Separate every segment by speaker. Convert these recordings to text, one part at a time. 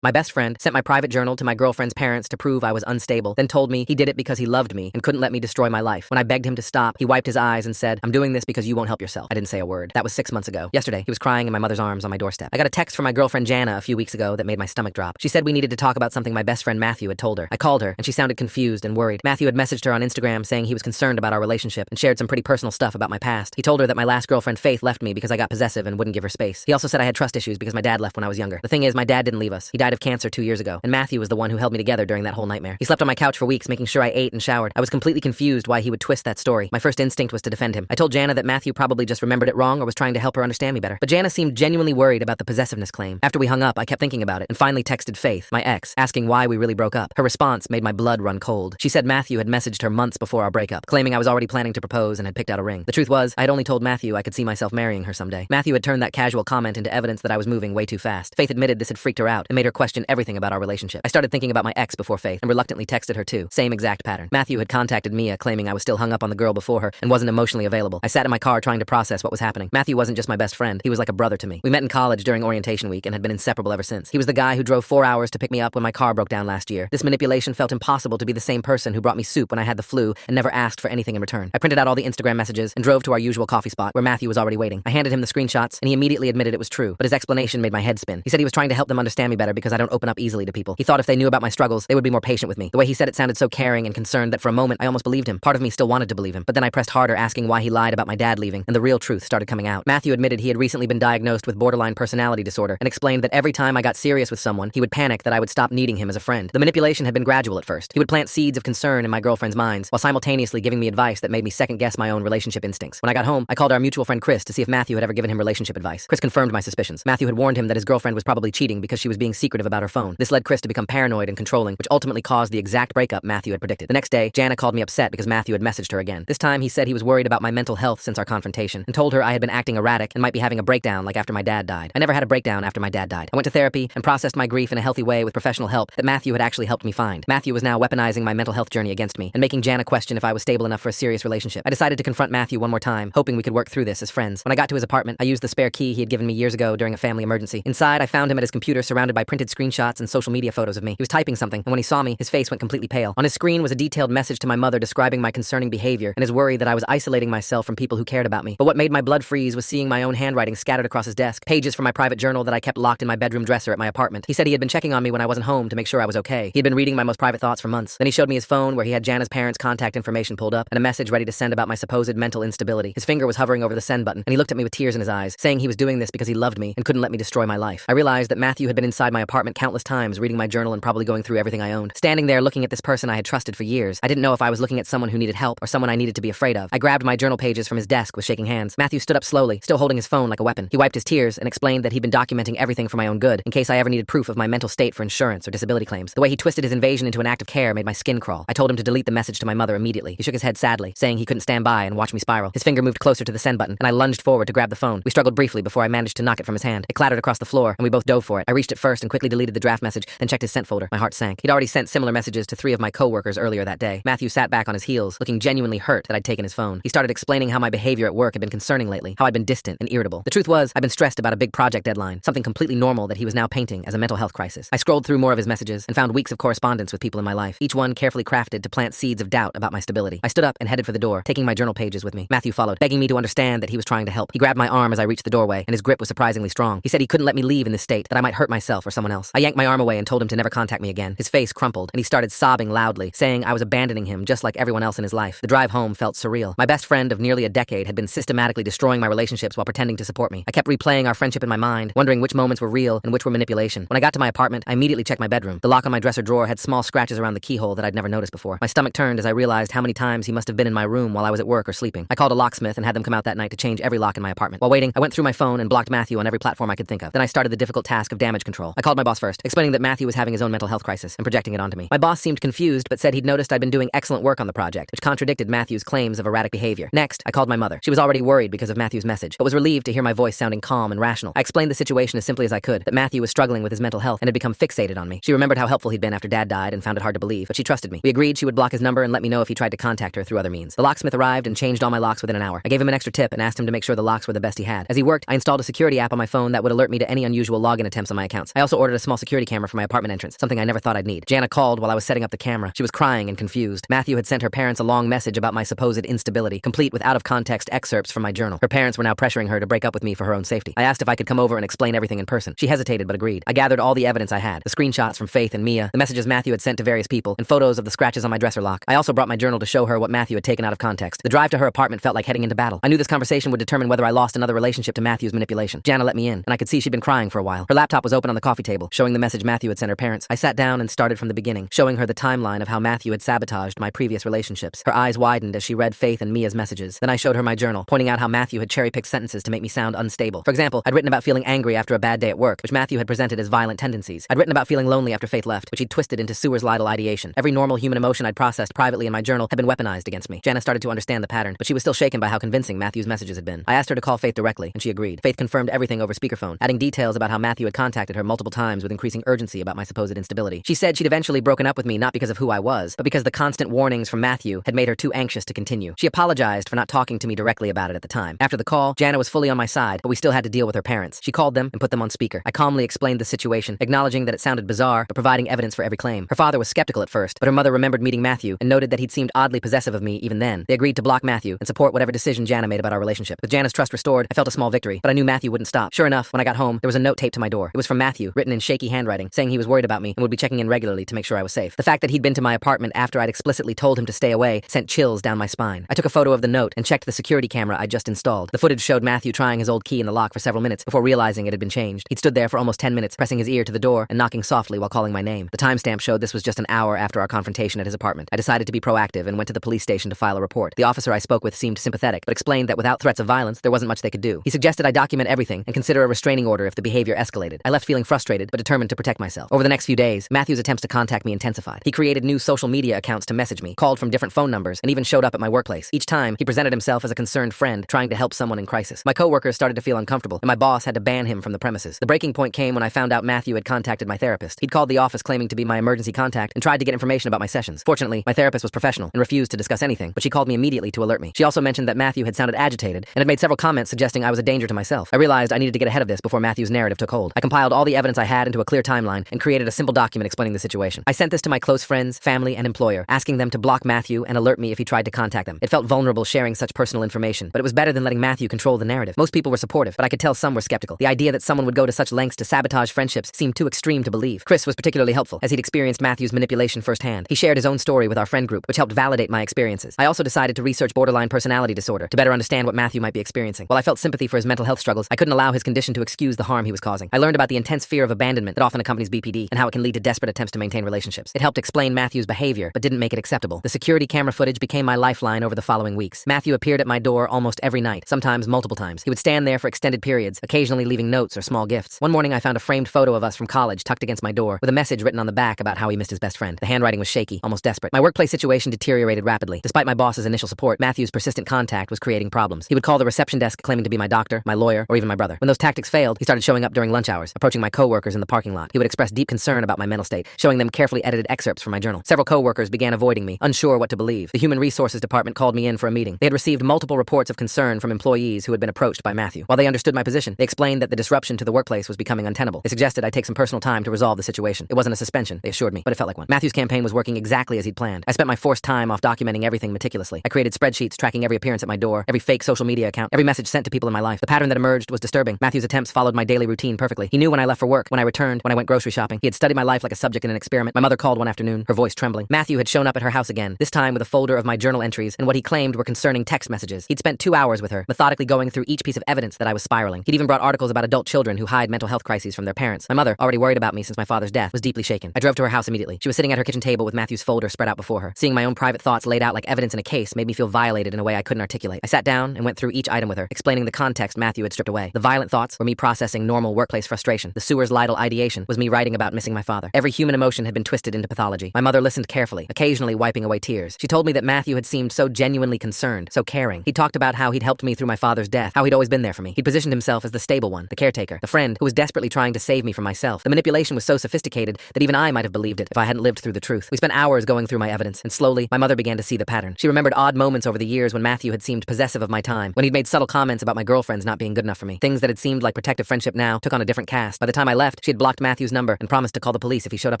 Speaker 1: My best friend sent my private journal to my girlfriend's parents to prove I was unstable, then told me he did it because he loved me and couldn't let me destroy my life. When I begged him to stop, he wiped his eyes and said, "I'm doing this because you won't help yourself." I didn't say a word. That was 6 months ago. Yesterday, he was crying in my mother's arms on my doorstep. I got a text from my girlfriend Jana a few weeks ago that made my stomach drop. She said we needed to talk about something my best friend Matthew had told her. I called her, and she sounded confused and worried. Matthew had messaged her on Instagram saying he was concerned about our relationship and shared some pretty personal stuff about my past. He told her that my last girlfriend Faith left me because I got possessive and wouldn't give her space. He also said I had trust issues because my dad left when I was younger. The thing is, my dad didn't leave us. He died of cancer 2 years ago, and Matthew was the one who held me together during that whole nightmare. He slept on my couch for weeks, making sure I ate and showered. I was completely confused why he would twist that story. My first instinct was to defend him. I told Jana that Matthew probably just remembered it wrong or was trying to help her understand me better. But Jana seemed genuinely worried about the possessiveness claim. After we hung up, I kept thinking about it and finally texted Faith, my ex, asking why we really broke up. Her response made my blood run cold. She said Matthew had messaged her months before our breakup, claiming I was already planning to propose and had picked out a ring. The truth was, I had only told Matthew I could see myself marrying her someday. Matthew had turned that casual comment into evidence that I was moving way too fast. Faith admitted this had freaked her out and made her question everything about our relationship. I started thinking about my ex before Faith and reluctantly texted her too. Same exact pattern. Matthew had contacted Mia, claiming I was still hung up on the girl before her and wasn't emotionally available. I sat in my car trying to process what was happening. Matthew wasn't just my best friend, he was like a brother to me. We met in college during orientation week and had been inseparable ever since. He was the guy who drove 4 hours to pick me up when my car broke down last year. This manipulation felt impossible to be the same person who brought me soup when I had the flu and never asked for anything in return. I printed out all the Instagram messages and drove to our usual coffee spot where Matthew was already waiting. I handed him the screenshots and he immediately admitted it was true, but his explanation made my head spin. He said he was trying to help them understand me better because I don't open up easily to people. He thought if they knew about my struggles, they would be more patient with me. The way he said it sounded so caring and concerned that for a moment I almost believed him. Part of me still wanted to believe him, but then I pressed harder asking why he lied about my dad leaving, and the real truth started coming out. Matthew admitted he had recently been diagnosed with borderline personality disorder and explained that every time I got serious with someone, he would panic that I would stop needing him as a friend. The manipulation had been gradual at first. He would plant seeds of concern in my girlfriend's minds while simultaneously giving me advice that made me second guess my own relationship instincts. When I got home, I called our mutual friend Chris to see if Matthew had ever given him relationship advice. Chris confirmed my suspicions. Matthew had warned him that his girlfriend was probably cheating because she was being secretive about her phone. This led Chris to become paranoid and controlling, which ultimately caused the exact breakup Matthew had predicted. The next day, Jana called me upset because Matthew had messaged her again. This time, he said he was worried about my mental health since our confrontation and told her I had been acting erratic and might be having a breakdown like after my dad died. I never had a breakdown after my dad died. I went to therapy and processed my grief in a healthy way with professional help that Matthew had actually helped me find. Matthew was now weaponizing my mental health journey against me and making Jana question if I was stable enough for a serious relationship. I decided to confront Matthew one more time, hoping we could work through this as friends. When I got to his apartment, I used the spare key he had given me years ago during a family emergency. Inside, I found him at his computer surrounded by printed screenshots and social media photos of me. He was typing something, and when he saw me, his face went completely pale. On his screen was a detailed message to my mother describing my concerning behavior and his worry that I was isolating myself from people who cared about me. But what made my blood freeze was seeing my own handwriting scattered across his desk, pages from my private journal that I kept locked in my bedroom dresser at my apartment. He said he had been checking on me when I wasn't home to make sure I was okay. He had been reading my most private thoughts for months. Then he showed me his phone where he had Jana's parents' contact information pulled up and a message ready to send about my supposed mental instability. His finger was hovering over the send button, and he looked at me with tears in his eyes, saying he was doing this because he loved me and couldn't let me destroy my life. I realized that Matthew had been inside my apartment countless times, reading my journal and probably going through everything I owned. Standing there looking at this person I had trusted for years, I didn't know if I was looking at someone who needed help or someone I needed to be afraid of. I grabbed my journal pages from his desk with shaking hands. Matthew stood up slowly, still holding his phone like a weapon. He wiped his tears and explained that he'd been documenting everything for my own good in case I ever needed proof of my mental state for insurance or disability claims. The way he twisted his invasion into an act of care made my skin crawl. I told him to delete the message to my mother immediately. He shook his head sadly, saying he couldn't stand by and watch me spiral. His finger moved closer to the send button, and I lunged forward to grab the phone. We struggled briefly before I managed to knock it from his hand. It clattered across the floor, and we both dove for it. I reached it first and quickly deleted the draft message, then checked his sent folder. My heart sank. He'd already sent similar messages to 3 of my coworkers earlier that day. Matthew sat back on his heels, looking genuinely hurt that I'd taken his phone. He started explaining how my behavior at work had been concerning lately, how I'd been distant and irritable. The truth was, I'd been stressed about a big project deadline, something completely normal that he was now painting as a mental health crisis. I scrolled through more of his messages and found weeks of correspondence with people in my life, each one carefully crafted to plant seeds of doubt about my stability. I stood up and headed for the door, taking my journal pages with me. Matthew followed, begging me to understand that he was trying to help. He grabbed my arm as I reached the doorway, and his grip was surprisingly strong. He said he couldn't let me leave in this state, that I might hurt myself or someone else. I yanked my arm away and told him to never contact me again. His face crumpled, and he started sobbing loudly, saying I was abandoning him just like everyone else in his life. The drive home felt surreal. My best friend of nearly a decade had been systematically destroying my relationships while pretending to support me. I kept replaying our friendship in my mind, wondering which moments were real and which were manipulation. When I got to my apartment, I immediately checked my bedroom. The lock on my dresser drawer had small scratches around the keyhole that I'd never noticed before. My stomach turned as I realized how many times he must have been in my room while I was at work or sleeping. I called a locksmith and had them come out that night to change every lock in my apartment. While waiting, I went through my phone and blocked Matthew on every platform I could think of. Then I started the difficult task of damage control. I called my boss first, explaining that Matthew was having his own mental health crisis and projecting it onto me. My boss seemed confused, but said he'd noticed I'd been doing excellent work on the project, which contradicted Matthew's claims of erratic behavior. Next, I called my mother. She was already worried because of Matthew's message, but was relieved to hear my voice sounding calm and rational. I explained the situation as simply as I could, that Matthew was struggling with his mental health and had become fixated on me. She remembered how helpful he'd been after Dad died and found it hard to believe, but she trusted me. We agreed she would block his number and let me know if he tried to contact her through other means. The locksmith arrived and changed all my locks within an hour. I gave him an extra tip and asked him to make sure the locks were the best he had. As he worked, I installed a security app on my phone that would alert me to any unusual login attempts on my accounts. I also ordered ordered a small security camera for my apartment entrance, something I never thought I'd need. Jana called while I was setting up the camera. She was crying and confused. Matthew had sent her parents a long message about my supposed instability, complete with out-of-context excerpts from my journal. Her parents were now pressuring her to break up with me for her own safety. I asked if I could come over and explain everything in person. She hesitated but agreed. I gathered all the evidence I had, the screenshots from Faith and Mia, the messages Matthew had sent to various people, and photos of the scratches on my dresser lock. I also brought my journal to show her what Matthew had taken out of context. The drive to her apartment felt like heading into battle. I knew this conversation would determine whether I lost another relationship to Matthew's manipulation. Jana let me in, and I could see she'd been crying for a while. Her laptop was open on the coffee table, showing the message Matthew had sent her parents. I sat down and started from the beginning, showing her the timeline of how Matthew had sabotaged my previous relationships. Her eyes widened as she read Faith and Mia's messages. Then I showed her my journal, pointing out how Matthew had cherry-picked sentences to make me sound unstable. For example, I'd written about feeling angry after a bad day at work, which Matthew had presented as violent tendencies. I'd written about feeling lonely after Faith left, which he'd twisted into suicidal ideation. Every normal human emotion I'd processed privately in my journal had been weaponized against me. Jana started to understand the pattern, but she was still shaken by how convincing Matthew's messages had been. I asked her to call Faith directly, and she agreed. Faith confirmed everything over speakerphone, adding details about how Matthew had contacted her multiple times with increasing urgency about my supposed instability. She said she'd eventually broken up with me not because of who I was, but because the constant warnings from Matthew had made her too anxious to continue. She apologized for not talking to me directly about it at the time. After the call, Jana was fully on my side, but we still had to deal with her parents. She called them and put them on speaker. I calmly explained the situation, acknowledging that it sounded bizarre, but providing evidence for every claim. Her father was skeptical at first, but her mother remembered meeting Matthew and noted that he'd seemed oddly possessive of me even then. They agreed to block Matthew and support whatever decision Jana made about our relationship. With Jana's trust restored, I felt a small victory, but I knew Matthew wouldn't stop. Sure enough, when I got home, there was a note taped to my door. It was from Matthew, written in shaky handwriting, saying he was worried about me and would be checking in regularly to make sure I was safe. The fact that he'd been to my apartment after I'd explicitly told him to stay away sent chills down my spine. I took a photo of the note and checked the security camera I'd just installed. The footage showed Matthew trying his old key in the lock for several minutes before realizing it had been changed. He'd stood there for almost 10 minutes, pressing his ear to the door and knocking softly while calling my name. The timestamp showed this was just an hour after our confrontation at his apartment. I decided to be proactive and went to the police station to file a report. The officer I spoke with seemed sympathetic, but explained that without threats of violence, there wasn't much they could do. He suggested I document everything and consider a restraining order if the behavior escalated. I left feeling frustrated, but determined to protect myself. Over the next few days, Matthew's attempts to contact me intensified. He created new social media accounts to message me, called from different phone numbers, and even showed up at my workplace. Each time, he presented himself as a concerned friend trying to help someone in crisis. My coworkers started to feel uncomfortable, and my boss had to ban him from the premises. The breaking point came when I found out Matthew had contacted my therapist. He'd called the office claiming to be my emergency contact and tried to get information about my sessions. Fortunately, my therapist was professional and refused to discuss anything, but she called me immediately to alert me. She also mentioned that Matthew had sounded agitated and had made several comments suggesting I was a danger to myself. I realized I needed to get ahead of this before Matthew's narrative took hold. I compiled all the evidence I had into a clear timeline and created a simple document explaining the situation. I sent this to my close friends, family, and employer, asking them to block Matthew and alert me if he tried to contact them. It felt vulnerable sharing such personal information, but it was better than letting Matthew control the narrative. Most people were supportive, but I could tell some were skeptical. The idea that someone would go to such lengths to sabotage friendships seemed too extreme to believe. Chris was particularly helpful, as he'd experienced Matthew's manipulation firsthand. He shared his own story with our friend group, which helped validate my experiences. I also decided to research borderline personality disorder to better understand what Matthew might be experiencing. While I felt sympathy for his mental health struggles, I couldn't allow his condition to excuse the harm he was causing. I learned about the intense fear of abandonment that often accompanies BPD and how it can lead to desperate attempts to maintain relationships. It helped explain Matthew's behavior, but didn't make it acceptable. The security camera footage became my lifeline over the following weeks. Matthew appeared at my door almost every night, sometimes multiple times. He would stand there for extended periods, occasionally leaving notes or small gifts. One morning I found a framed photo of us from college tucked against my door, with a message written on the back about how he missed his best friend. The handwriting was shaky, almost desperate. My workplace situation deteriorated rapidly. Despite my boss's initial support, Matthew's persistent contact was creating problems. He would call the reception desk claiming to be my doctor, my lawyer, or even my brother. When those tactics failed, he started showing up during lunch hours, approaching my coworkers in the parking lot. He would express deep concern about my mental state, showing them carefully edited excerpts from my journal. Several coworkers began avoiding me, unsure what to believe. The Human Resources Department called me in for a meeting. They had received multiple reports of concern from employees who had been approached by Matthew. While they understood my position, they explained that the disruption to the workplace was becoming untenable. They suggested I take some personal time to resolve the situation. It wasn't a suspension, they assured me, but it felt like one. Matthew's campaign was working exactly as he'd planned. I spent my forced time off documenting everything meticulously. I created spreadsheets tracking every appearance at my door, every fake social media account, every message sent to people in my life. The pattern that emerged was disturbing. Matthew's attempts followed my daily routine perfectly. He knew when I left for work, when I returned, when I went grocery shopping. He had studied my life like a subject in an experiment. My mother called one afternoon, her voice trembling. Matthew had shown up at her house again, this time with a folder of my journal entries and what he claimed were concerning text messages. He'd spent 2 hours with her, methodically going through each piece of evidence that I was spiraling. He'd even brought articles about adult children who hide mental health crises from their parents. My mother, already worried about me since my father's death, was deeply shaken. I drove to her house immediately. She was sitting at her kitchen table with Matthew's folder spread out before her. Seeing my own private thoughts laid out like evidence in a case made me feel violated in a way I couldn't articulate. I sat down and went through each item with her, explaining the context Matthew had stripped away. The violent thoughts were me processing normal workplace frustration. The suicidal ideation was me writing about missing my father. Every human emotion had been twisted into pathology. My mother listened carefully, occasionally wiping away tears. She told me that Matthew had seemed so genuinely concerned, so caring. He talked about how he'd helped me through my father's death, how he'd always been there for me. He'd positioned himself as the stable one, the caretaker, the friend who was desperately trying to save me from myself. The manipulation was so sophisticated that even I might have believed it if I hadn't lived through the truth. We spent hours going through my evidence, and slowly, my mother began to see the pattern. She remembered odd moments over the years when Matthew had seemed possessive of my time, when he'd made subtle comments about my girlfriends not being good enough for me. Things that had seemed like protective friendship now took on a different cast. By the time I left, left. She had blocked Matthew's number and promised to call the police if he showed up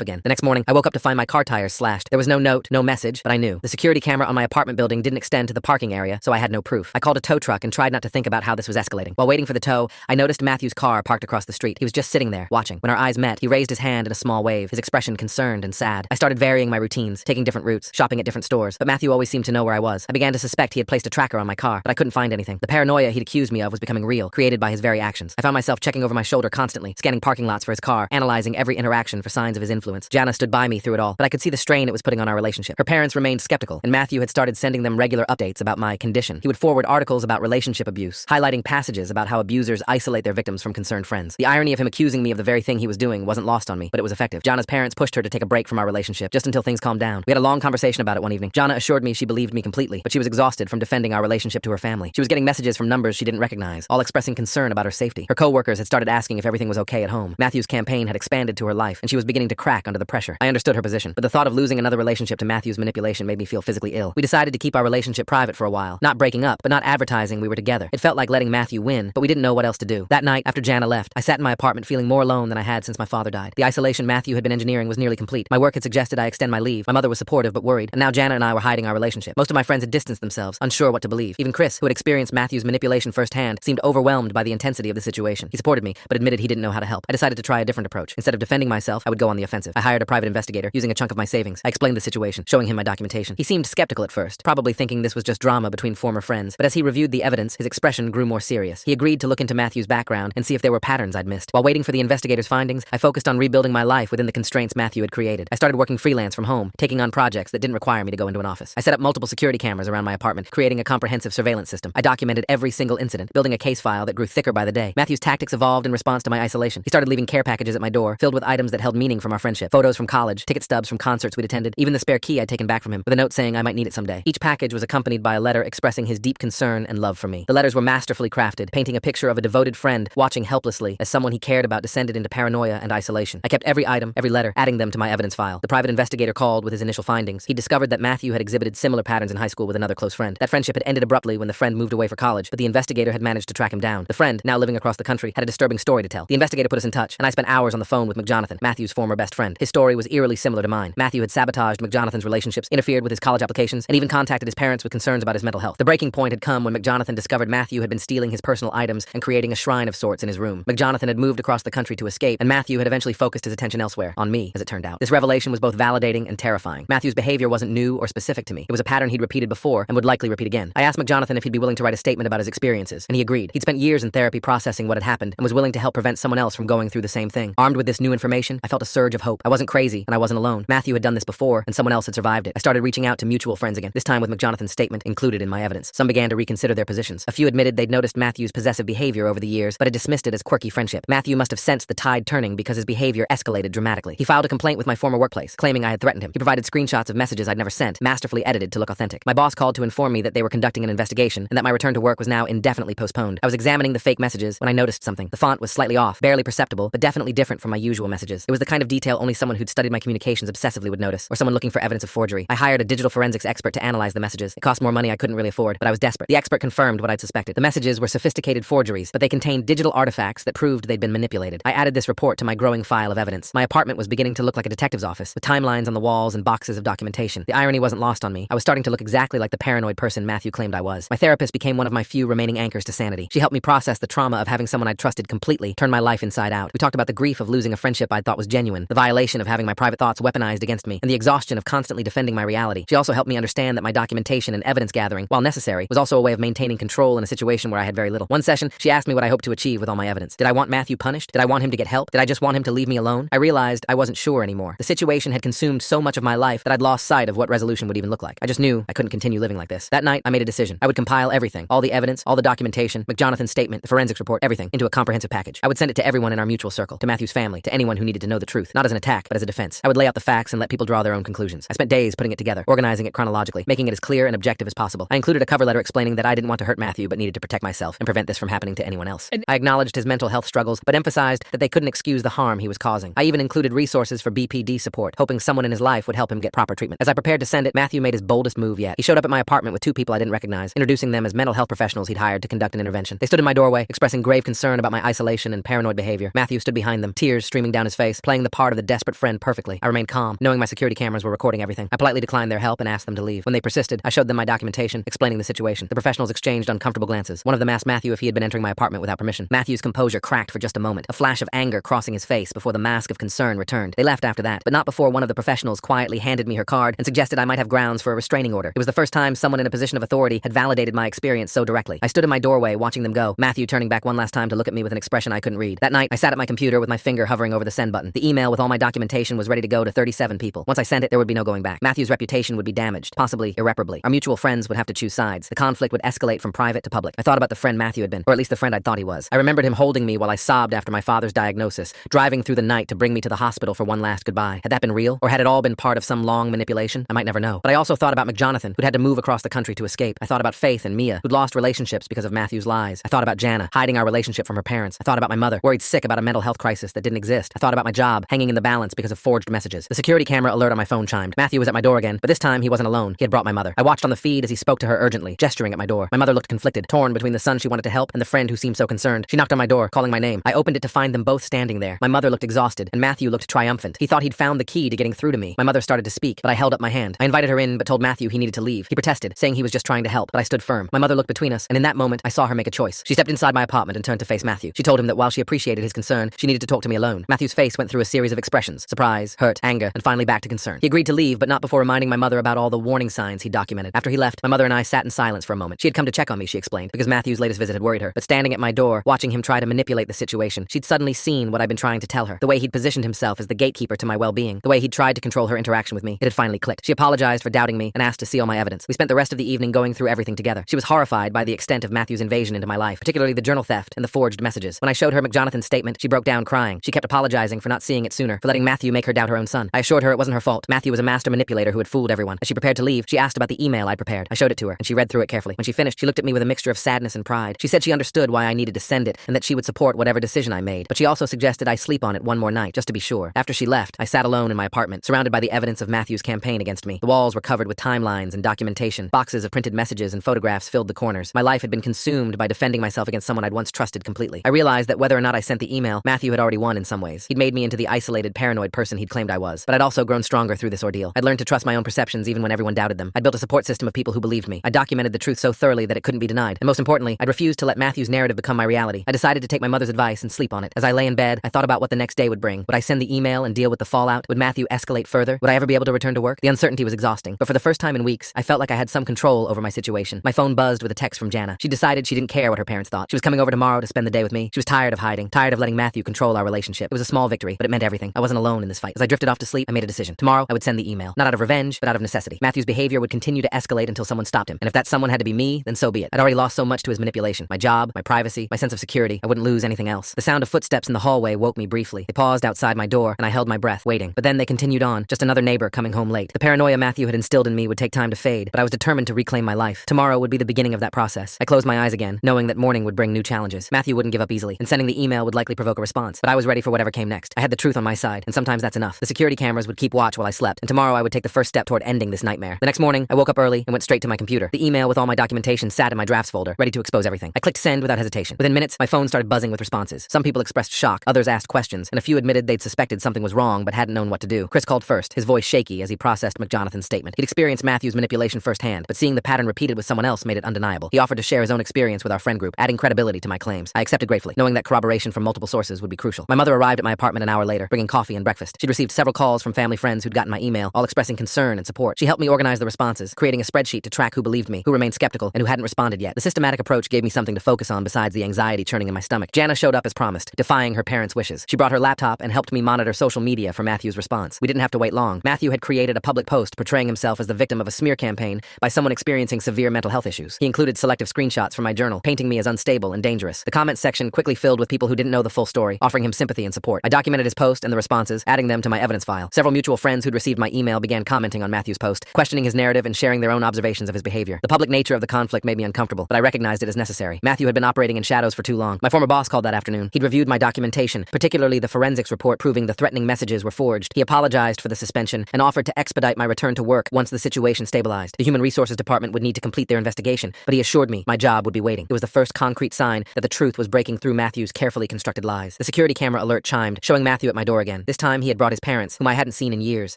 Speaker 1: again. The next morning, I woke up to find my car tires slashed. There was no note, no message, but I knew. The security camera on my apartment building didn't extend to the parking area, so I had no proof. I called a tow truck and tried not to think about how this was escalating. While waiting for the tow, I noticed Matthew's car parked across the street. He was just sitting there, watching. When our eyes met, he raised his hand in a small wave, his expression concerned and sad. I started varying my routines, taking different routes, shopping at different stores, but Matthew always seemed to know where I was. I began to suspect he had placed a tracker on my car, but I couldn't find anything. The paranoia he'd accused me of was becoming real, created by his very actions. I found myself checking over my shoulder constantly, scanning parking lots for his car, analyzing every interaction for signs of his influence. Jana stood by me through it all, but I could see the strain it was putting on our relationship. Her parents remained skeptical, and Matthew had started sending them regular updates about my condition. He would forward articles about relationship abuse, highlighting passages about how abusers isolate their victims from concerned friends. The irony of him accusing me of the very thing he was doing wasn't lost on me, but it was effective. Jana's parents pushed her to take a break from our relationship just until things calmed down. We had a long conversation about it one evening. Jana assured me she believed me completely, but she was exhausted from defending our relationship to her family. She was getting messages from numbers she didn't recognize, all expressing concern about her safety. Her co-workers had started asking if everything was okay at home. Matthew's campaign had expanded to her life, and she was beginning to crack under the pressure. I understood her position, but the thought of losing another relationship to Matthew's manipulation made me feel physically ill. We decided to keep our relationship private for a while, not breaking up, but not advertising we were together. It felt like letting Matthew win, but we didn't know what else to do. That night, after Jana left, I sat in my apartment feeling more alone than I had since my father died. The isolation Matthew had been engineering was nearly complete. My work had suggested I extend my leave. My mother was supportive but worried, and now Jana and I were hiding our relationship. Most of my friends had distanced themselves, unsure what to believe. Even Chris, who had experienced Matthew's manipulation firsthand, seemed overwhelmed by the intensity of the situation. He supported me, but admitted he didn't know how to help. I decided to try a different approach. Instead of defending myself, I would go on the offensive. I hired a private investigator, using a chunk of my savings. I explained the situation, showing him my documentation. He seemed skeptical at first, probably thinking this was just drama between former friends, but as he reviewed the evidence, his expression grew more serious. He agreed to look into Matthew's background and see if there were patterns I'd missed. While waiting for the investigator's findings, I focused on rebuilding my life within the constraints Matthew had created. I started working freelance from home, taking on projects that didn't require me to go into an office. I set up multiple security cameras around my apartment, creating a comprehensive surveillance system. I documented every single incident, building a case file that grew thicker by the day. Matthew's tactics evolved in response to my isolation. He started leaving care packages at my door, filled with items that held meaning from our friendship. Photos from college, ticket stubs from concerts we'd attended, even the spare key I'd taken back from him, with a note saying I might need it someday. Each package was accompanied by a letter expressing his deep concern and love for me. The letters were masterfully crafted, painting a picture of a devoted friend watching helplessly as someone he cared about descended into paranoia and isolation. I kept every item, every letter, adding them to my evidence file. The private investigator called with his initial findings. He discovered that Matthew had exhibited similar patterns in high school with another close friend. That friendship had ended abruptly when the friend moved away for college, but the investigator had managed to track him down. The friend, now living across the country, had a disturbing story to tell. The investigator put us in touch, and I spent hours on the phone with McJonathan, Matthew's former best friend. His story was eerily similar to mine. Matthew had sabotaged McJonathan's relationships, interfered with his college applications, and even contacted his parents with concerns about his mental health. The breaking point had come when McJonathan discovered Matthew had been stealing his personal items and creating a shrine of sorts in his room. McJonathan had moved across the country to escape, and Matthew had eventually focused his attention elsewhere, on me, as it turned out. This revelation was both validating and terrifying. Matthew's behavior wasn't new or specific to me. It was a pattern he'd repeated before and would likely repeat again. I asked McJonathan if he'd be willing to write a statement about his experiences, and he agreed. He'd spent years in therapy processing what had happened and was willing to help prevent someone else from going through the same thing. Armed with this new information, I felt a surge of hope. I wasn't crazy, and I wasn't alone. Matthew had done this before, and someone else had survived it. I started reaching out to mutual friends again, this time with McJonathan's statement included in my evidence. Some began to reconsider their positions. A few admitted they'd noticed Matthew's possessive behavior over the years, but had dismissed it as quirky friendship. Matthew must have sensed the tide turning because his behavior escalated dramatically. He filed a complaint with my former workplace, claiming I had threatened him. He provided screenshots of messages I'd never sent, masterfully edited to look authentic. My boss called to inform me that they were conducting an investigation and that my return to work was now indefinitely postponed. I was examining the fake messages when I noticed something. The font was slightly off, barely perceptible, but definitely different from my usual messages. It was the kind of detail only someone who'd studied my communications obsessively would notice, or someone looking for evidence of forgery. I hired a digital forensics expert to analyze the messages. It cost more money I couldn't really afford, but I was desperate. The expert confirmed what I'd suspected. The messages were sophisticated forgeries, but they contained digital artifacts that proved they'd been manipulated. I added this report to my growing file of evidence. My apartment was beginning to look like a detective's office, with timelines on the walls and boxes of documentation. The irony wasn't lost on me. I was starting to look exactly like the paranoid person Matthew claimed I was. My therapist became one of my few remaining anchors to sanity. She helped me process the trauma of having someone I'd trusted completely turn my life inside out. We talked about the grief of losing a friendship I'd thought was genuine, the violation of having my private thoughts weaponized against me, and the exhaustion of constantly defending my reality. She also helped me understand that my documentation and evidence gathering, while necessary, was also a way of maintaining control in a situation where I had very little. One session, she asked me what I hoped to achieve with all my evidence. Did I want Matthew punished? Did I want him to get help? Did I just want him to leave me alone? I realized I wasn't sure anymore. The situation had consumed so much of my life that I'd lost sight of what resolution would even look like. I just knew I couldn't continue living like this. That night, I made a decision. I would compile everything, all the evidence, all the documentation, McJonathan's statement, the forensics report, everything, into a comprehensive package. I would send it to everyone in our mutual circle, to Matthew's family, to anyone who needed to know the truth, not as an attack, but as a defense. I would lay out the facts and let people draw their own conclusions. I spent days putting it together, organizing it chronologically, making it as clear and objective as possible. I included a cover letter explaining that I didn't want to hurt Matthew, but needed to protect myself and prevent this from happening to anyone else. I acknowledged his mental health struggles, but emphasized that they couldn't excuse the harm he was causing. I even included resources for BPD support, hoping someone in his life would help him get proper treatment. As I prepared to send it, Matthew made his boldest move yet. He showed up at my apartment with two people I didn't recognize, introducing them as mental health professionals he'd hired to conduct an intervention. They stood in my doorway, expressing grave concern about my isolation and paranoid behavior. Matthew stood stood behind them, tears streaming down his face, playing the part of the desperate friend perfectly. I remained calm, knowing my security cameras were recording everything. I politely declined their help and asked them to leave. When they persisted, I showed them my documentation, explaining the situation. The professionals exchanged uncomfortable glances. One of them asked Matthew if he had been entering my apartment without permission. Matthew's composure cracked for just a moment, a flash of anger crossing his face before the mask of concern returned. They left after that, but not before one of the professionals quietly handed me her card and suggested I might have grounds for a restraining order. It was the first time someone in a position of authority had validated my experience so directly. I stood in my doorway watching them go, Matthew turning back one last time to look at me with an expression I couldn't read. That night, I sat at my computer with my finger hovering over the send button. The email with all my documentation was ready to go to 37 people. Once I sent it, there would be no going back. Matthew's reputation would be damaged, possibly irreparably. Our mutual friends would have to choose sides. The conflict would escalate from private to public. I thought about the friend Matthew had been, or at least the friend I'd thought he was. I remembered him holding me while I sobbed after my father's diagnosis, driving through the night to bring me to the hospital for one last goodbye. Had that been real? Or had it all been part of some long manipulation? I might never know. But I also thought about McJonathan, who'd had to move across the country to escape. I thought about Faith and Mia, who'd lost relationships because of Matthew's lies. I thought about Jana, hiding our relationship from her parents. I thought about my mother, worried sick about a mental health crisis that didn't exist. I thought about my job, hanging in the balance because of forged messages. The security camera alert on my phone chimed. Matthew was at my door again, but this time he wasn't alone. He had brought my mother. I watched on the feed as he spoke to her urgently, gesturing at my door. My mother looked conflicted, torn between the son she wanted to help and the friend who seemed so concerned. She knocked on my door, calling my name. I opened it to find them both standing there. My mother looked exhausted, and Matthew looked triumphant. He thought he'd found the key to getting through to me. My mother started to speak, but I held up my hand. I invited her in, but told Matthew he needed to leave. He protested, saying he was just trying to help, but I stood firm. My mother looked between us, and in that moment, I saw her make a choice. She stepped inside my apartment and turned to face Matthew. She told him that while she appreciated his concern, she needed to talk to me alone. Matthew's face went through a series of expressions: surprise, hurt, anger, and finally back to concern. He agreed to leave, but not before reminding my mother about all the warning signs he documented. After he left, my mother and I sat in silence for a moment. She had come to check on me, she explained, because Matthew's latest visit had worried her. But standing at my door, watching him try to manipulate the situation, she'd suddenly seen what I'd been trying to tell her. The way he'd positioned himself as the gatekeeper to my well-being. The way he'd tried to control her interaction with me. It had finally clicked. She apologized for doubting me and asked to see all my evidence. We spent the rest of the evening going through everything together. She was horrified by the extent of Matthew's invasion into my life, particularly the journal theft and the forged messages. When I showed her McJonathan's statement, she broke down crying. She kept apologizing for not seeing it sooner, for letting Matthew make her doubt her own son. I assured her it wasn't her fault. Matthew was a master manipulator who had fooled everyone. As she prepared to leave, she asked about the email I'd prepared. I showed it to her, and she read through it carefully. When she finished, she looked at me with a mixture of sadness and pride. She said she understood why I needed to send it, and that she would support whatever decision I made. But she also suggested I sleep on it one more night, just to be sure. After she left, I sat alone in my apartment, surrounded by the evidence of Matthew's campaign against me. The walls were covered with timelines and documentation. Boxes of printed messages and photographs filled the corners. My life had been consumed by defending myself against someone I'd once trusted completely. I realized that whether or not I sent the email, Matthew had already won in some ways. He'd made me into the isolated, paranoid person he'd claimed I was. But I'd also grown stronger through this ordeal. I'd learned to trust my own perceptions even when everyone doubted them. I'd built a support system of people who believed me. I documented the truth so thoroughly that it couldn't be denied. And most importantly, I'd refused to let Matthew's narrative become my reality. I decided to take my mother's advice and sleep on it. As I lay in bed, I thought about what the next day would bring. Would I send the email and deal with the fallout? Would Matthew escalate further? Would I ever be able to return to work? The uncertainty was exhausting. But for the first time in weeks, I felt like I had some control over my situation. My phone buzzed with a text from Jana. She decided she didn't care what her parents thought. She was coming over tomorrow to spend the day with me. She was tired of hiding, tired of letting Matthew control our relationship. It was a small victory, but it meant everything. I wasn't alone in this fight. As I drifted off to sleep, I made a decision. Tomorrow, I would send the email. Not out of revenge, but out of necessity. Matthew's behavior would continue to escalate until someone stopped him. And if that someone had to be me, then so be it. I'd already lost so much to his manipulation. My job, my privacy, my sense of security. I wouldn't lose anything else. The sound of footsteps in the hallway woke me briefly. They paused outside my door, and I held my breath, waiting. But then they continued on, just another neighbor coming home late. The paranoia Matthew had instilled in me would take time to fade, but I was determined to reclaim my life. Tomorrow would be the beginning of that process. I closed my eyes again, knowing that morning would bring new challenges. Matthew wouldn't give up easily, and sending the email would likely provoke a response. But I was ready for whatever came next. I had the truth on my side, and sometimes that's enough. The security cameras would keep watch while I slept, and tomorrow I would take the first step toward ending this nightmare. The next morning, I woke up early and went straight to my computer. The email with all my documentation sat in my drafts folder, ready to expose everything. I clicked send without hesitation. Within minutes, my phone started buzzing with responses. Some people expressed shock, others asked questions, and a few admitted they'd suspected something was wrong but hadn't known what to do. Chris called first, his voice shaky as he processed McJonathan's statement. He'd experienced Matthew's manipulation firsthand, but seeing the pattern repeated with someone else made it undeniable. He offered to share his own experience with our friend group, adding credibility to my claims. I accepted gratefully, knowing that corroboration from multiple sources would be crucial. My mother arrived at my apartment an hour later, bringing coffee and breakfast. She'd received several calls from family friends who'd gotten my email, all expressing concern and support. She helped me organize the responses, creating a spreadsheet to track who believed me, who remained skeptical, and who hadn't responded yet. The systematic approach gave me something to focus on besides the anxiety churning in my stomach. Jana showed up as promised, defying her parents' wishes. She brought her laptop and helped me monitor social media for Matthew's response. We didn't have to wait long. Matthew had created a public post portraying himself as the victim of a smear campaign by someone experiencing severe mental health issues. He included selective screenshots from my journal, painting me as unstable and dangerous. The comment section quickly filled with people who didn't know the full story, offering him sympathy and support. I documented his post and the responses, adding them to my evidence file. Several mutual friends who'd received my email began commenting on Matthew's post, questioning his narrative and sharing their own observations of his behavior. The public nature of the conflict made me uncomfortable, but I recognized it as necessary. Matthew had been operating in shadows for too long. My former boss called that afternoon. He'd reviewed my documentation, particularly the forensics report proving the threatening messages were forged. He apologized for the suspension and offered to expedite my return to work once the situation stabilized. The Human Resources Department would need to complete their investigation, but he assured me my job would be waiting. It was the first concrete sign that the truth was breaking through Matthew's carefully constructed lies. The security camera alert chimed, showing Matthew at my door again. This time, he had brought his parents, whom I hadn't seen in years.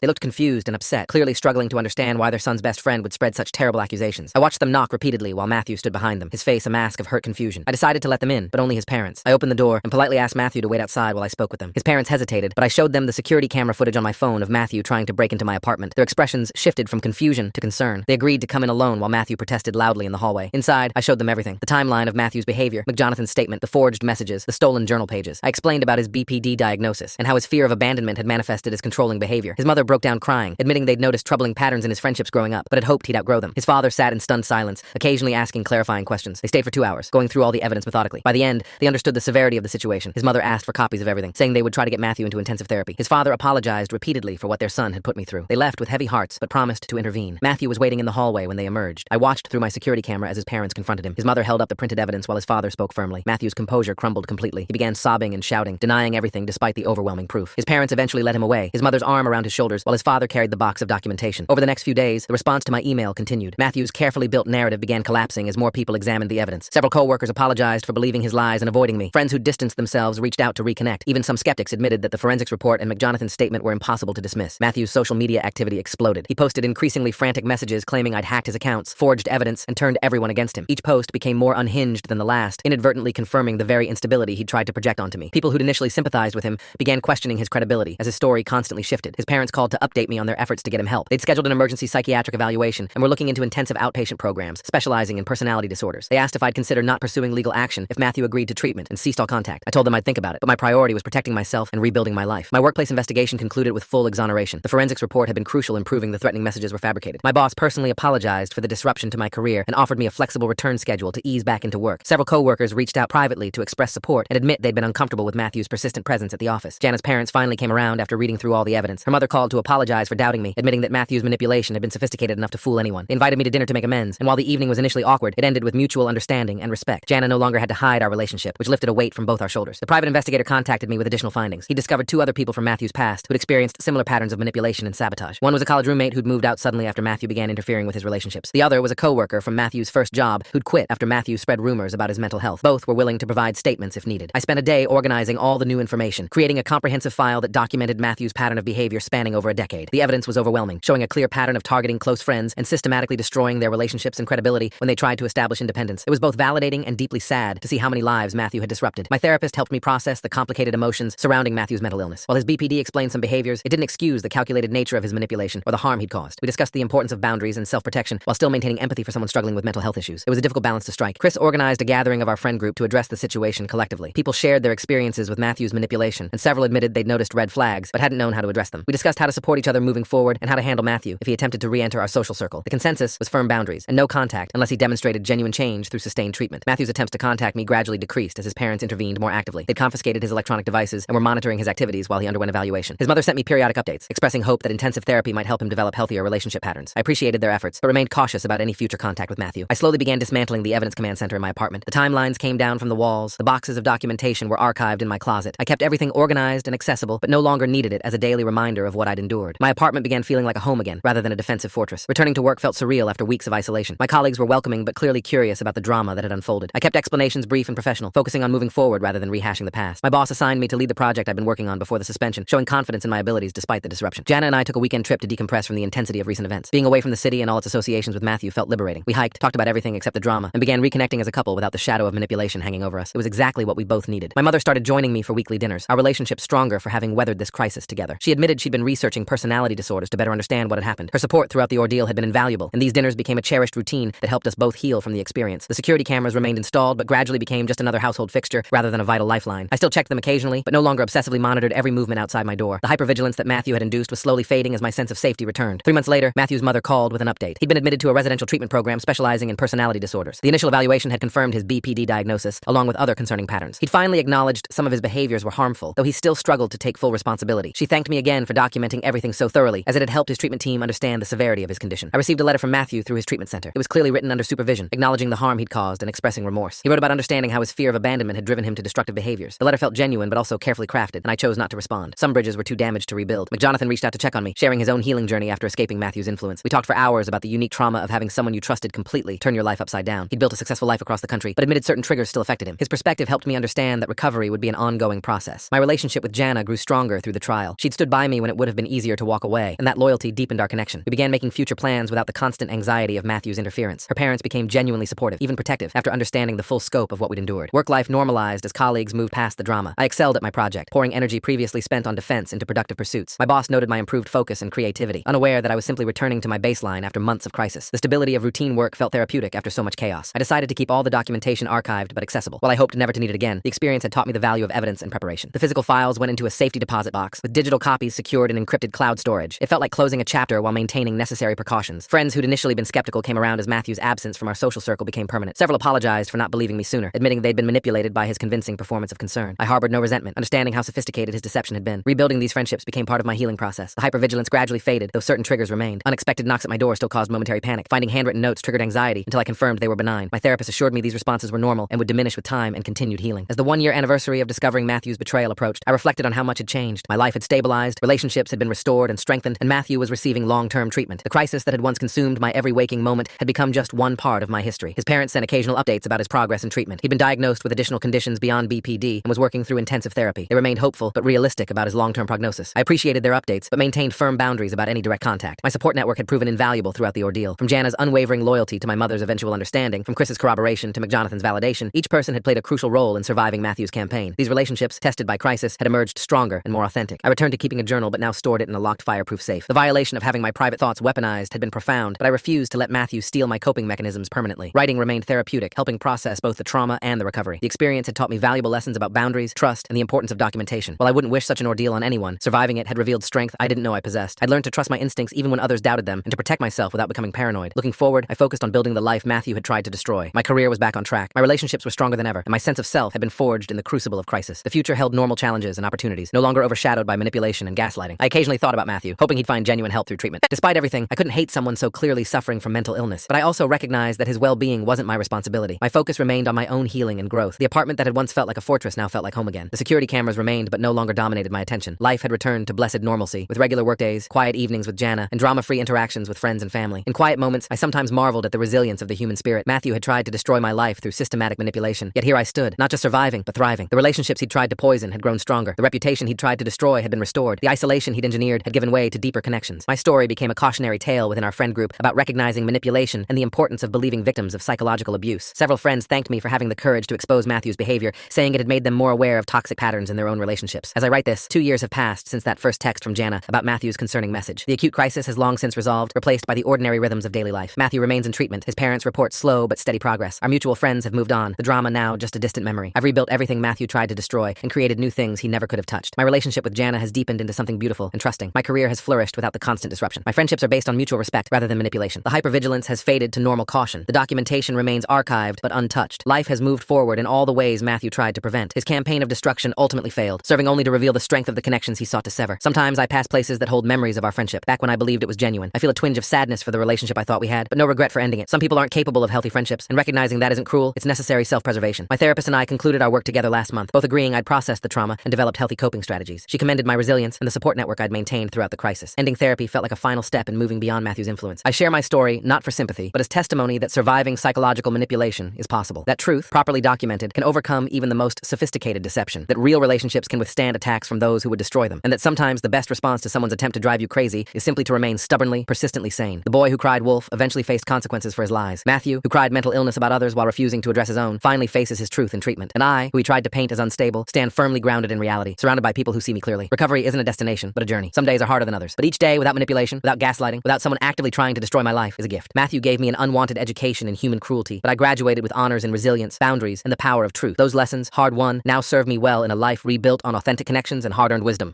Speaker 1: They looked confused and upset, clearly struggling to understand why their son's best friend would spread such terrible accusations. I watched them knock repeatedly while Matthew stood behind them, his face a mask of hurt confusion. I decided to let them in, but only his parents. I opened the door and politely asked Matthew to wait outside while I spoke with them. His parents hesitated, but I showed them the security camera footage on my phone of Matthew trying to break into my apartment. Their expressions shifted from confusion to concern. They agreed to come in alone while Matthew protested loudly in the hallway. Inside, I showed them everything. The timeline of Matthew's behavior, McJonathan's statement, the forged messages, the stolen journal pages. I explained about his BPD diagnosis and how his fear of abandonment had manifested as controlling behavior. His mother broke down crying, admitting they'd noticed troubling patterns in his friendships growing up, but had hoped he'd outgrow them. His father sat in stunned silence, occasionally asking clarifying questions. They stayed for 2 hours, going through all the evidence methodically. By the end, they understood the severity of the situation. His mother asked for copies of everything, saying they would try to get Matthew into intensive therapy. His father apologized repeatedly for what their son had put me through. They left with heavy hearts, but promised to intervene. Matthew was waiting in the hallway when they emerged. I watched through my security camera as his parents confronted him. His mother held up the printed evidence while his father spoke firmly. Matthew's composure crumbled completely. He began sobbing and shouting, denying everything despite the overwhelming proof. His parents eventually led him away, his mother's arm around his shoulders, while his father carried the box of documentation. Over the next few days, the response to my email continued. Matthew's carefully built narrative began collapsing as more people examined the evidence. Several co-workers apologized for believing his lies and avoiding me. Friends who distanced themselves reached out to reconnect. Even some skeptics admitted that the forensics report and McJonathan's statement were impossible to dismiss. Matthew's social media activity exploded. He posted increasingly frantic messages claiming I'd hacked his accounts, forged evidence, and turned everyone against him. Each post became more unhinged than the last, inadvertently confirming the very instability he'd tried to project onto me. People who'd initially sympathized with him began questioning his credibility as his story constantly shifted. His parents called to update me on their efforts to get him help. They'd scheduled an emergency psychiatric evaluation and were looking into intensive outpatient programs, specializing in personality disorders. They asked if I'd consider not pursuing legal action if Matthew agreed to treatment and ceased all contact. I told them I'd think about it, but my priority was protecting myself and rebuilding my life. My workplace investigation concluded with full exoneration. The forensics report had been crucial in proving the threatening messages were fabricated. My boss personally apologized for the disruption to my career and offered me a flexible return schedule to ease back into work. Several co-workers reached out privately to express support and admit they'd been uncomfortable with Matthew's persistent presence at the office. Jana's parents finally came around after reading through all the evidence. Her mother called to apologize for doubting me, admitting that Matthew's manipulation had been sophisticated enough to fool anyone. They invited me to dinner to make amends, and while the evening was initially awkward, it ended with mutual understanding and respect. Jana no longer had to hide our relationship, which lifted a weight from both our shoulders. The private investigator contacted me with additional findings. He discovered 2 other people from Matthew's past who'd experienced similar patterns of manipulation and sabotage. One was a college roommate who'd moved out suddenly after Matthew began interfering with his relationships. The other was a co-worker from Matthew's first job who'd quit after Matthew spread rumors about his mental health. Both were willing to provide statements if needed. I spent a day organizing all the new information, creating a comprehensive file that documented Matthew's pattern of behavior spanning over a decade. The evidence was overwhelming, showing a clear pattern of targeting close friends and systematically destroying their relationships and credibility when they tried to establish independence. It was both validating and deeply sad to see how many lives Matthew had disrupted. My therapist helped me process the complicated emotions surrounding Matthew's mental illness. While his BPD explained some behaviors, it didn't excuse the calculated nature of his manipulation or the harm he'd caused. We discussed the importance of boundaries and self-protection while still maintaining empathy for someone struggling with mental health issues. It was a difficult balance to strike. Chris organized a gathering of our friend group to address the situation collectively. People shared their experiences with Matthew's manipulation, and several admitted they'd noticed red flags but hadn't known how to address them. We discussed how to support each other moving forward and how to handle Matthew if he attempted to re-enter our social circle. The consensus was firm boundaries and no contact unless he demonstrated genuine change through sustained treatment. Matthew's attempts to contact me gradually decreased as his parents intervened more actively. They'd confiscated his electronic devices and were monitoring his activities while he underwent evaluation. His mother sent me periodic updates, expressing hope that intensive therapy might help him develop healthier relationship patterns. I appreciated their efforts, but remained cautious about any future contact with Matthew. I slowly began dismantling the evidence command center in my apartment. The timelines came down from the walls. The boxes of documentation were archived in my closet. I kept everything organized and accessible, but no longer needed it as a daily reminder of what I'd endured. My apartment began feeling like a home again, rather than a defensive fortress. Returning to work felt surreal after weeks of isolation. My colleagues were welcoming but clearly curious about the drama that had unfolded. I kept explanations brief and professional, focusing on moving forward rather than rehashing the past. My boss assigned me to lead the project I'd been working on before the suspension, showing confidence in my abilities despite the disruption. Jana and I took a weekend trip to decompress from the intensity of recent events. Being away from the city and all its associations with Matthew felt liberating. We hiked, talked about everything except the drama, and began reconnecting as a couple without the shadow of manipulation hanging over us. It was exactly what we both needed. My mother started joining me for weekly dinners, our relationship stronger for having weathered this crisis together. She admitted she'd been researching personality disorders to better understand what had happened. Her support throughout the ordeal had been invaluable, and these dinners became a cherished routine that helped us both heal from the experience. The security cameras remained installed, but gradually became just another household fixture rather than a vital lifeline. I still checked them occasionally, but no longer obsessively monitored every movement outside my door. The hypervigilance that Matthew had induced was slowly fading as my sense of safety returned. 3 months later, Matthew's mother called with an update. He'd been admitted to a residential treatment program specializing in personality disorders. The initial evaluation had confirmed his BPD diagnosis, along with other concerning patterns. He'd finally acknowledged some of his behaviors were harmful, though he still struggled to take full responsibility. She thanked me again for documenting everything so thoroughly, as it had helped his treatment team understand the severity of his condition. I received a letter from Matthew through his treatment center. It was clearly written under supervision, acknowledging the harm he'd caused and expressing remorse. He wrote about understanding how his fear of abandonment had driven him to destructive behaviors. The letter felt genuine, but also carefully crafted, and I chose not to respond. Some bridges were too damaged to rebuild. McJonathan reached out to check on me, sharing his own healing journey after escaping Matthew's influence. We talked for hours about the unique trauma of having someone you trusted completely turn your life upside down. He'd built a successful life across the country, but admitted certain triggers still affected him. His perspective helped me understand that recovery recovery would be an ongoing process. My relationship with Jana grew stronger through the trial. She'd stood by me when it would have been easier to walk away, and that loyalty deepened our connection. We began making future plans without the constant anxiety of Matthew's interference. Her parents became genuinely supportive, even protective, after understanding the full scope of what we'd endured. Work life normalized as colleagues moved past the drama. I excelled at my project, pouring energy previously spent on defense into productive pursuits. My boss noted my improved focus and creativity, unaware that I was simply returning to my baseline after months of crisis. The stability of routine work felt therapeutic after so much chaos. I decided to keep all the documentation archived but accessible. While I hoped never to need it again, the experience had taught me the value of evidence and preparation. The physical files went into a safety deposit box, with digital copies secured in encrypted cloud storage. It felt like closing a chapter while maintaining necessary precautions. Friends who'd initially been skeptical came around as Matthew's absence from our social circle became permanent. Several apologized for not believing me sooner, admitting they'd been manipulated by his convincing performance of concern. I harbored no resentment, understanding how sophisticated his deception had been. Rebuilding these friendships became part of my healing process. The hypervigilance gradually faded, though certain triggers remained. Unexpected knocks at my door still caused momentary panic. Finding handwritten notes triggered anxiety until I confirmed they were benign. My therapist assured me these responses were normal and would diminish with time and continued healing. As the one-year anniversary of discovering Matthew's betrayal approached, I reflected on how much had changed. My life had stabilized, relationships had been restored and strengthened, and Matthew was receiving long-term treatment. The crisis that had once consumed my every waking moment had become just one part of my history. His parents sent occasional updates about his progress in treatment. He'd been diagnosed with additional conditions beyond BPD and was working through intensive therapy. They remained hopeful but realistic about his long-term prognosis. I appreciated their updates, but maintained firm boundaries about any direct contact. My support network had proven invaluable throughout the ordeal. From Jana's unwavering loyalty to my mother's eventual understanding, from Chris's corroboration to McJonathan's validation, each person had played a crucial role in surviving Matthew's campaign. These relationships, tested by crisis, had emerged stronger and more authentic. I returned to keeping a journal but now stored it in a locked fireproof safe. The violation of having my private thoughts weaponized had been profound, but I refused to let Matthew steal my coping mechanisms permanently. Writing remained therapeutic, helping process both the trauma and the recovery. The experience had taught me valuable lessons about boundaries, trust, and the importance of documentation. While I wouldn't wish such an ordeal on anyone, surviving it had revealed strength I didn't know I possessed. I'd learned to trust my instincts even when others doubted them, and to protect myself without becoming paranoid. Looking forward, I focused on building the life Matthew had tried to destroy. My career was back on track. My relationships were stronger than ever, and my sense of self had been forged in the crucible of crisis. The future held normal challenges and opportunities, no longer overshadowed by manipulation and gaslighting. I occasionally thought about Matthew, hoping he'd find genuine help through treatment. Despite everything, I couldn't hate someone so clearly suffering from mental illness, but I also recognized that his well-being wasn't my responsibility. My focus remained on my own healing and growth. The apartment that had once felt like a fortress now felt like home again. The security cameras remained but no longer dominated my attention. Life had returned to blessed normalcy, with regular workdays, quiet evenings with Jana, and drama-free interactions with friends and family. In quiet moments, I sometimes marveled at the resilience of the human spirit. Matthew had tried to destroy my life through systematic manipulation, yet here I stood, not just surviving, but thriving. The relationships he'd tried to poison had grown stronger. The reputation he'd tried to destroy had been restored. The isolation he'd engineered had given way to deeper connections. My story became a cautionary tale within our friend group about recognizing manipulation and the importance of believing victims of psychological abuse. Several friends thanked me for having the courage to expose Matthew's behavior, saying it had made them more aware of toxic patterns in their own relationships. As I write this, 2 years have passed since that first text from Jana about Matthew's concerning message. The acute crisis has long since resolved, replaced by the ordinary rhythms of daily life. Matthew remains in treatment. His parents report slow but steady progress. Our mutual friends have moved on. The drama now just a distant memory. I've rebuilt everything Matthew tried to destroy and created new things he never could have touched. My relationship with Jana has deepened into something beautiful and trusting. My career has flourished without the constant disruption. My friendships are based on mutual respect rather than manipulation. The hypervigilance has faded to normal caution. The documentation remains archived but untouched. Life has moved forward in all the ways Matthew tried to prevent. His campaign of destruction ultimately failed, serving only to reveal the strength of the connections he sought to sever. Sometimes I pass places that hold memories of our friendship, back when I believed it was genuine. I feel a twinge of sadness for the relationship I thought we had, but no regret for ending it. Some people aren't capable of healthy friendships, and recognizing that isn't cruel, it's necessary self-preservation. My therapist and I concluded our work together last month, both agreeing I'd processed the trauma and developed healthy coping strategies. She commended my resilience and the support network I'd maintained throughout the crisis. Ending therapy felt like a final step in moving beyond Matthew's influence. I share my story not for sympathy, but as testimony that surviving psychological manipulation is possible. That truth, properly documented, can overcome even the most sophisticated deception. That real relationships can withstand attacks from those who would destroy them. And that sometimes the best response to someone's attempt to drive you crazy is simply to remain stubbornly, persistently sane. The boy who cried wolf eventually faced consequences for his lies. Matthew, who cried mental illness about others while refusing to address his own, finally faces his truth in treatment. And I, who he tried to paint as unstable, stand firmly grounded in reality, surrounded by people who see me clearly. Recovery isn't a destination, but a journey. Some days are harder than others, but each day without manipulation, without gaslighting, without someone actively trying to destroy my life is a gift. Matthew gave me an unwanted education in human cruelty, but I graduated with honors in resilience, boundaries, and the power of truth. Those lessons, hard won, now serve me well in a life rebuilt on authentic connections and hard-earned wisdom.